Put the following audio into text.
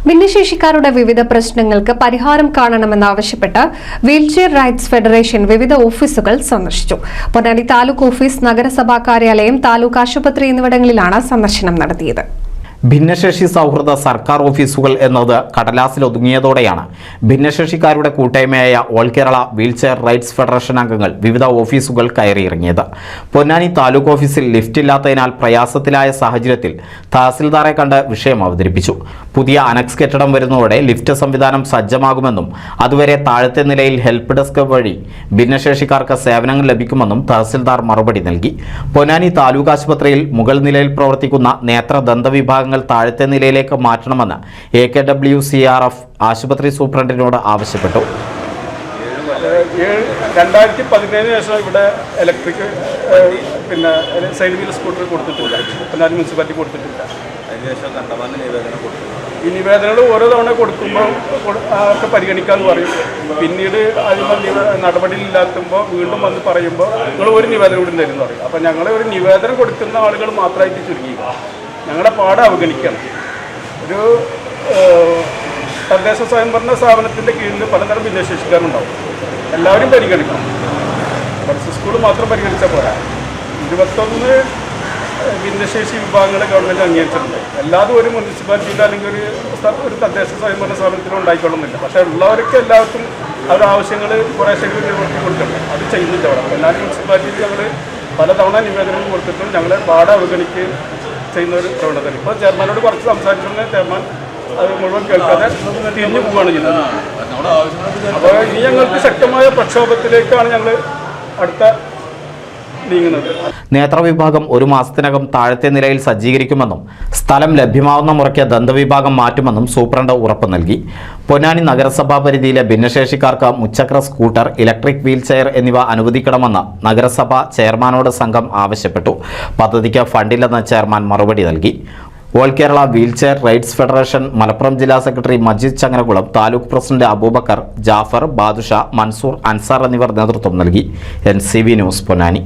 ഭിന്നശേഷിക്കാരുടെ വിവിധ പ്രശ്നങ്ങൾക്ക് പരിഹാരം കാണണമെന്നാവശ്യപ്പെട്ട് വീൽചെയർ റൈറ്റ്സ് ഫെഡറേഷൻ വിവിധ ഓഫീസുകൾ സന്ദർശിച്ചു. പൊന്നാനി താലൂക്ക് ഓഫീസ്, നഗരസഭാ കാര്യാലയം, താലൂക്ക് ആശുപത്രി എന്നിവിടങ്ങളിലാണ് സന്ദർശനം നടത്തിയത്. ഭിന്നശേഷി സൗഹൃദ സർക്കാർ ഓഫീസുകൾ എന്നത് കടലാസിലൊതുങ്ങിയതോടെയാണ് ഭിന്നശേഷിക്കാരുടെ കൂട്ടായ്മയായ all Kerala wheelchair rights federation അംഗങ്ങൾ വിവിധ ഓഫീസുകൾ കയറിയിറങ്ങിയത്. പൊന്നാനി താലൂക്ക് ഓഫീസിൽ ലിഫ്റ്റ് ഇല്ലാത്തതിനാൽ പ്രയാസത്തിലായ സാഹചര്യത്തിൽ തഹസിൽദാറെ കണ്ട് വിഷയം അവതരിപ്പിച്ചു. പുതിയ അനക്സ് കെട്ടിടം വരുന്നതോടെ ലിഫ്റ്റ് സംവിധാനം സജ്ജമാകുമെന്നും അതുവരെ താഴത്തെ നിലയിൽ ഹെൽപ്പ് ഡെസ്ക് വഴി ഭിന്നശേഷിക്കാർക്ക് സേവനങ്ങൾ ലഭിക്കുമെന്നും തഹസിൽദാർ മറുപടി നൽകി. പൊന്നാനി താലൂക്ക് ആശുപത്രിയിൽ മുകൾ നിലയിൽ പ്രവർത്തിക്കുന്ന നേത്ര ദന്ത വിഭാഗങ്ങൾ താഴത്തെ നിലയിലേക്ക് മാറ്റണമെന്ന് AKWCRF ആശുപത്രി സൂപ്രണ്ടിനോട് ആവശ്യപ്പെട്ടു. 2017 ശേഷം ഇവിടെ ഇലക്ട്രിക് സൈഡ് വീൽ സ്കൂട്ടർ കൊടുത്തിട്ടില്ല. പൊന്നാനി മുനിസിപ്പാലിറ്റി കൊടുത്തിട്ടില്ല. ഈ നിവേദനങ്ങൾ ഓരോ തവണ കൊടുക്കുമ്പോൾ ഒക്കെ പരിഗണിക്കാമെന്ന് പറയും. പിന്നീട് അതിന് നടപടിയില്ലാത്തുമ്പോൾ വീണ്ടും വന്ന് പറയുമ്പോൾ നിങ്ങൾ ഒരു നിവേദനം കൂടി തരുമെന്ന് പറയും. അപ്പോൾ ഞങ്ങൾ ഒരു നിവേദനം കൊടുക്കുന്ന ആളുകൾ മാത്രമായിട്ട് ചുരുങ്ങിയില്ല. ഞങ്ങളുടെ പാഠം അവഗണിക്കണം. ഒരു തദ്ദേശ സ്വയംഭരണ സ്ഥാപനത്തിൻ്റെ കീഴിൽ പലതരം ഭിന്നശേഷിക്കാരുണ്ടാവും. എല്ലാവരും പരിഗണിക്കണം. കുറച്ച് സ്കൂൾ മാത്രം പരിഗണിച്ചാൽ പോരാ. 21 ഭിന്നശേഷി വിഭാഗങ്ങളെ ഗവൺമെൻറ് അംഗീകരിച്ചിട്ടുണ്ട്. എല്ലാതും ഒരു മുനിസിപ്പാലിറ്റിയിൽ അല്ലെങ്കിൽ ഒരു തദ്ദേശ സ്വയംഭരണ സ്ഥാപനത്തിലും ഉണ്ടായിക്കൊള്ളുന്നില്ല. പക്ഷേ ഉള്ളവർക്ക് എല്ലാവർക്കും അവരുടെ ആവശ്യങ്ങൾ കുറേശ്ശെ നിവർത്തി കൊടുക്കണം. അത് ചെയ്യുന്നില്ല അവിടെ. പൊന്നാനി മുനിസിപ്പാലിറ്റിയിൽ ഞങ്ങൾ പലതവണ നിവേദനങ്ങൾ കൊടുത്തിട്ടും ഞങ്ങളെ പാഠം അവഗണിക്കുകയും ചെയ്യുന്ന ഒരു പ്രവണത. ഇപ്പോൾ ചെയർമാനോട് കുറച്ച് സംസാരിച്ചിട്ടുണ്ടെങ്കിൽ ചെയർമാൻ അത് മുഴുവൻ കേൾക്കാതെ തിരിഞ്ഞു പോവുകയാണ് ചെയ്യുന്നത്. അപ്പോൾ ഇനി ഞങ്ങൾക്ക് ശക്തമായ പ്രക്ഷോഭത്തിലേക്കാണ് ഞങ്ങൾ അടുത്ത നീങ്ങുന്നത്. നേത്രവിഭാഗം 1 മാസത്തിനകം താഴത്തെ നിലയിൽ സജ്ജീകരിക്കുമെന്നും സ്ഥലം ലഭ്യമാവുന്ന മുറയ്ക്ക് ദന്തവിഭാഗം മാറ്റുമെന്നും സൂപ്രണ്ട് ഉറപ്പ് നൽകി. പൊന്നാനി നഗരസഭാ പരിധിയിലെ ഭിന്നശേഷിക്കാർക്ക് മുച്ചക്ര സ്കൂട്ടർ, ഇലക്ട്രിക് വീൽ ചെയർ എന്നിവ അനുവദിക്കണമെന്ന് നഗരസഭ ചെയർമാനോട് സംഘം ആവശ്യപ്പെട്ടു. പദ്ധതിക്ക് ഫണ്ടില്ലെന്ന് ചെയർമാൻ മറുപടി നൽകി. All Kerala wheelchair rights federation Malappuram ജില്ലാ സെക്രട്ടറി മജീദ് ചങ്ങരകുളം, താലൂക്ക് പ്രസിഡന്റ് അബൂബക്കർ, ജാഫർ, ബാദുഷ, മൻസൂർ, അൻസാർ എന്നിവർ നേതൃത്വം നൽകി. NCV news, Ponnani.